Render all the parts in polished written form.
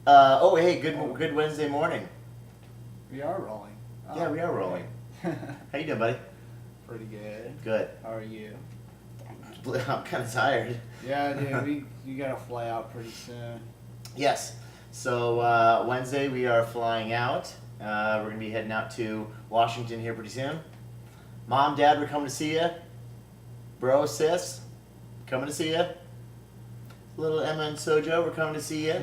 Hey, good Wednesday morning. We are rolling. Yeah, we are rolling. Okay. How you doing, buddy? Pretty good. Good. How are you? I'm kind of tired. Yeah, dude, you gotta fly out pretty soon. Yes. So Wednesday we are flying out. We're gonna be heading out to Washington here pretty soon. Mom, Dad, we're coming to see you. Bro, sis, coming to see you. Little Emma and Sojo, we're coming to see you.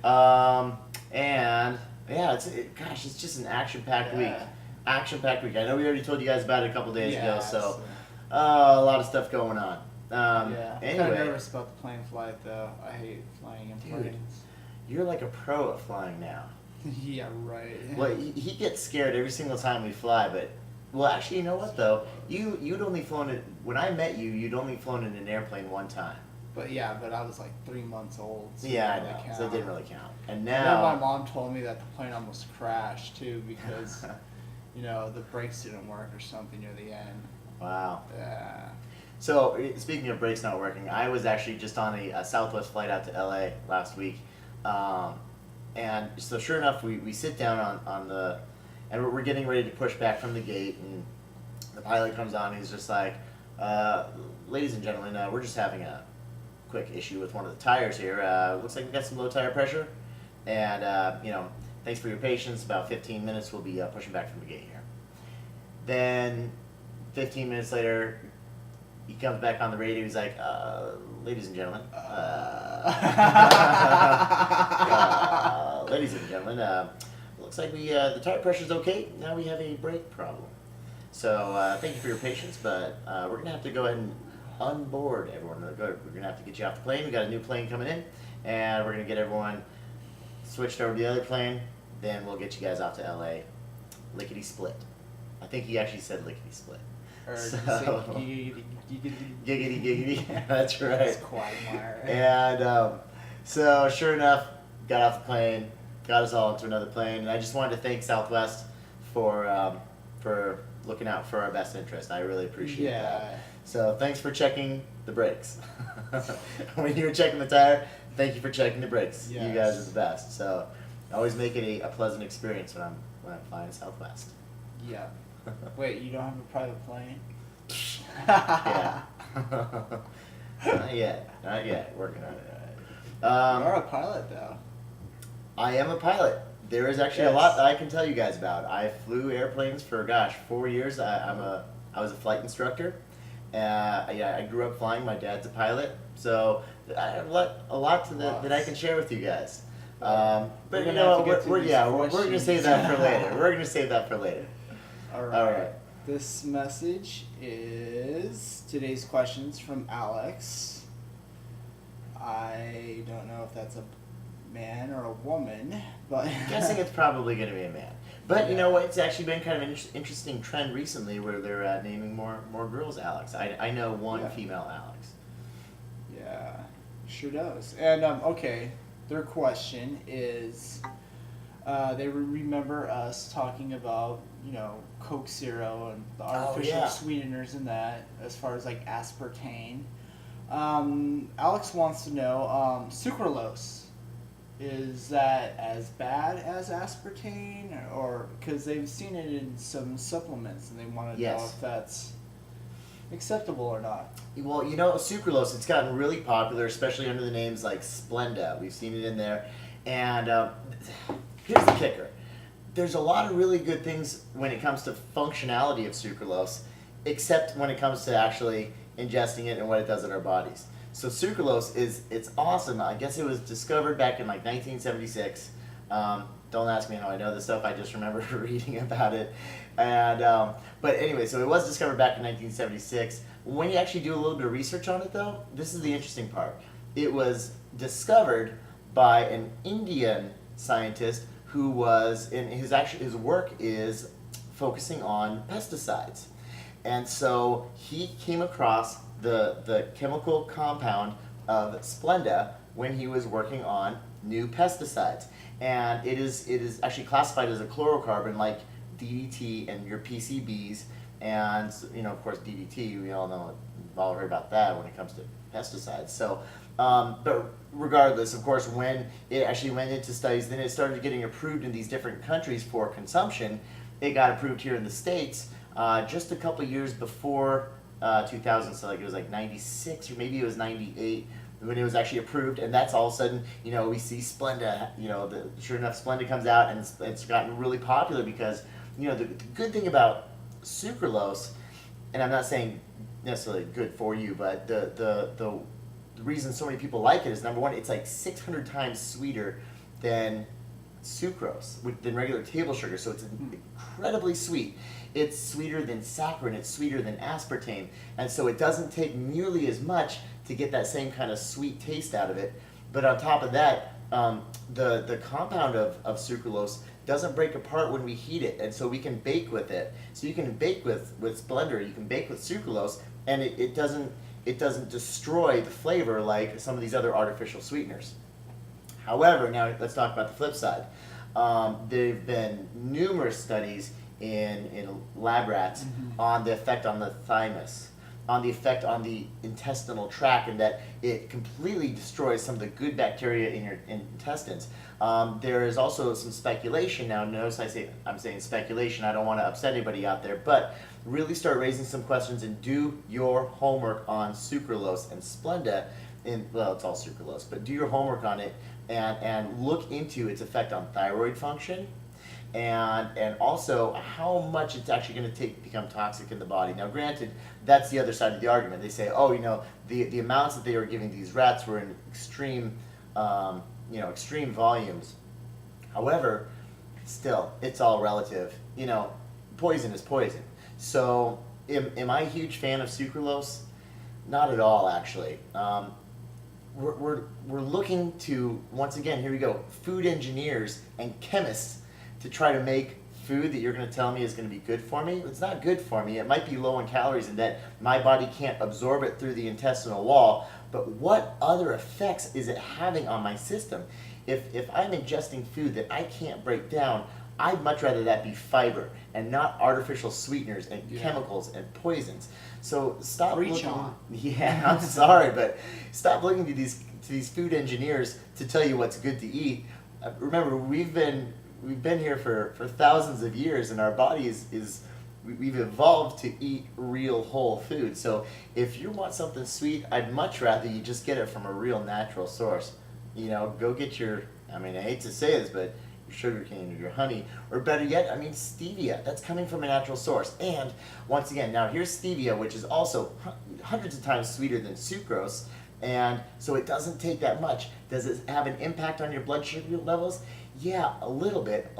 And yeah, it's just an action-packed week. Yeah. Action-packed week. I know we already told you guys about it a couple days ago, so it's, a lot of stuff going on. yeah. I'm kind of Anyway, nervous about the plane flight though. I hate flying in Dude. planes. you're like a pro at flying now. Yeah, right. Well, he gets scared every single time we fly, but well, actually, you know what though? You'd only flown it when I met you. You'd only flown in an airplane one time. But I was like 3 months old. So Yeah, I that know. count. So it didn't really count. And And then my now, mom told me that the plane almost crashed too because, the brakes didn't work or something near the end. wow. Yeah. So speaking of brakes not working, I was actually just on a Southwest flight out to LA last week, and so sure enough, we sit down on the, and we're getting ready to push back from the gate, and the pilot comes on. And he's just like, "Ladies and gentlemen, we're just having a quick issue with one of the tires here. Looks like we got some low tire pressure, and thanks for your patience. About 15 minutes, we'll be pushing back from the gate here." Then 15 minutes later, he comes back on the radio. He's like, "Ladies and gentlemen, ladies and gentlemen, looks like the tire pressure's okay. Now we have a brake problem. So thank you for your patience, but we're gonna have to go ahead and unboard everyone. We're gonna have to get you off the plane. We got a new plane coming in, and we're gonna get everyone switched over to the other plane. Then we'll get you guys off to LA, lickety split." I think he actually said lickety split. Or So- giggity, Giggity. That's right. It's Quagmire. And so, sure enough, got off the plane, got us all into another plane, and I just wanted to thank Southwest for looking out for our best interest. I really appreciate that. Yeah. So, thanks for checking the brakes. When you were checking the tire, thank you for checking the brakes. You guys Yes. are the best. So, always make it a pleasant experience when I'm flying Southwest. Yeah. Wait, you don't have a private plane? Yeah. Not yet. Working on it. You are a pilot though. I am a pilot. There is actually a Yes. lot that I can tell you guys about. I flew airplanes for 4 years. I was a flight instructor. I grew up flying. My dad's a pilot, so I have a lot that I can share with you guys. But We're you gonna know have what? to get We're through gonna these save that for questions. later. We're gonna save that for later. All right. All right. This message is today's questions from Alex. I don't know if that's a man or a woman, but I'm guessing it's probably going to be a man. But you know what? It's actually been kind of an interesting trend recently where they're naming more girls Alex. I know one Yeah. female Alex. Yeah, sure does. And okay, their question is, they remember us talking about Coke Zero and the artificial yeah. sweeteners in that, as far as like aspartame. Alex wants to know, sucralose. Is that as bad as aspartame, or because they've seen it in some supplements and they want to know Yes. if that's acceptable or not? Well, sucralose, it's gotten really popular, especially under the names like Splenda. We've seen it in there. And here's the kicker. There's a lot of really good things when it comes to functionality of sucralose, except when it comes to actually ingesting it and what it does in our bodies. So sucralose it's awesome. I guess it was discovered back in like 1976. Don't ask me how I know this stuff. I just remember reading about it. And but anyway, so it was discovered back in 1976. When you actually do a little bit of research on it, though, this is the interesting part. It was discovered by an Indian scientist who was in his work is focusing on pesticides. And so he came across the chemical compound of Splenda when he was working on new pesticides. And it is actually classified as a chlorocarbon like DDT and your PCBs, and of course DDT, we all know, we've all heard about that when it comes to pesticides. So But regardless, of course, when it actually went into studies, then it started getting approved in these different countries for consumption. It got approved here in the States just a couple years before 2000, so like it was like 96 or maybe it was 98 when it was actually approved, and that's all of a sudden, we see Splenda, sure enough, Splenda comes out, and it's gotten really popular because, the good thing about sucralose, and I'm not saying necessarily good for you, but the reason so many people like it is, number one, it's like 600 times sweeter than sucrose, than regular table sugar, so it's incredibly sweet. It's sweeter than saccharin, it's sweeter than aspartame, and so it doesn't take nearly as much to get that same kind of sweet taste out of it. But on top of that, the compound of sucralose doesn't break apart when we heat it, and so we can bake with it. So you can bake with Splenda, you can bake with sucralose, and it doesn't destroy the flavor like some of these other artificial sweeteners. However, now let's talk about the flip side. There have been numerous studies in lab rats on the effect on the thymus, on the effect on the intestinal tract, and that it completely destroys some of the good bacteria in your intestines. There is also some speculation. Now, notice I'm saying speculation. I don't want to upset anybody out there, but really start raising some questions and do your homework on sucralose and Splenda. Well, it's all sucralose, but do your homework on it and look into its effect on thyroid function, and also how much it's actually going to take to become toxic in the body. Now, granted, that's the other side of the argument. They say, the amounts that they were giving these rats were in extreme volumes. However, still, it's all relative. Poison is poison. So, am I a huge fan of sucralose? Not at all, actually. We're looking to, once again, here we go, food engineers and chemists to try to make food that you're going to tell me is going to be good for me. It's not good for me. It might be low in calories and that my body can't absorb it through the intestinal wall, but what other effects is it having on my system? If I'm ingesting food that I can't break down, I'd much rather that be fiber and not artificial sweeteners and chemicals and poisons. So stop looking. Yeah, I'm sorry, but stop looking to these food engineers to tell you what's good to eat. Remember, we've been here for thousands of years, and our body we've evolved to eat real whole food. So if you want something sweet, I'd much rather you just get it from a real natural source. Go get I hate to say this, but your sugar cane or your honey, or better yet, stevia. That's coming from a natural source. And once again, now here's stevia, which is also hundreds of times sweeter than sucrose, and so it doesn't take that much. Does it have an impact on your blood sugar levels? Yeah, a little bit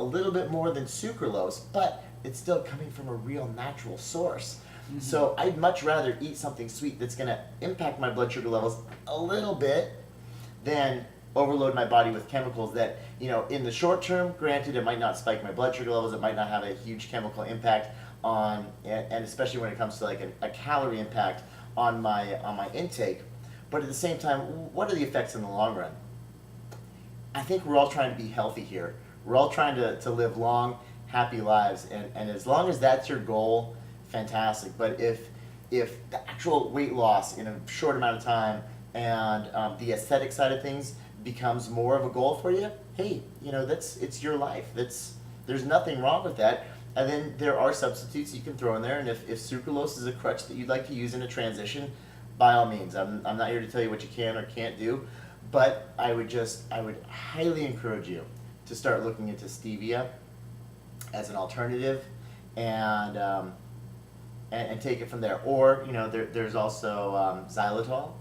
more than sucralose, but it's still coming from a real natural source. So I'd much rather eat something sweet that's going to impact my blood sugar levels a little bit than overload my body with chemicals that, in the short term, granted, it might not spike my blood sugar levels, it might not have a huge chemical impact on, and especially when it comes to like a calorie impact on my intake, but at the same time, what are the effects in the long run? I think we're all trying to be healthy here. We're all trying to live long, happy lives, and as long as that's your goal, fantastic. But if the actual weight loss in a short amount of time and the aesthetic side of things becomes more of a goal for you, hey, it's your life. There's nothing wrong with that. And then there are substitutes you can throw in there, and if sucralose is a crutch that you'd like to use in a transition, by all means. I'm not here to tell you what you can or can't do, but I would highly encourage you to start looking into stevia as an alternative, and take it from there. Or there's also xylitol,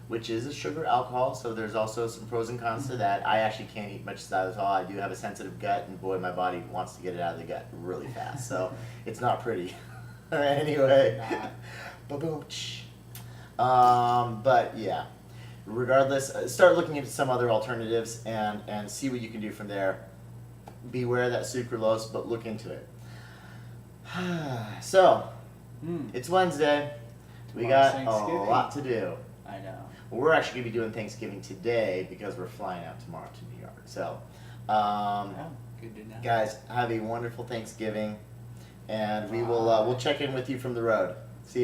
which is a sugar alcohol, so there's also some pros and cons to that. I actually can't eat much xylitol. I do have a sensitive gut, and boy, my body wants to get it out of the gut really fast, so it's not pretty. Anyway, ba-boom. But yeah, regardless, start looking into some other alternatives and see what you can do from there. Beware of that sucralose, but look into it. So, it's Wednesday. We got a lot to do. I know. Well, we're actually going to be doing Thanksgiving today because we're flying out tomorrow to New York. So, good to know. Guys, have a wonderful Thanksgiving, and we'll check in with you from the road. See ya.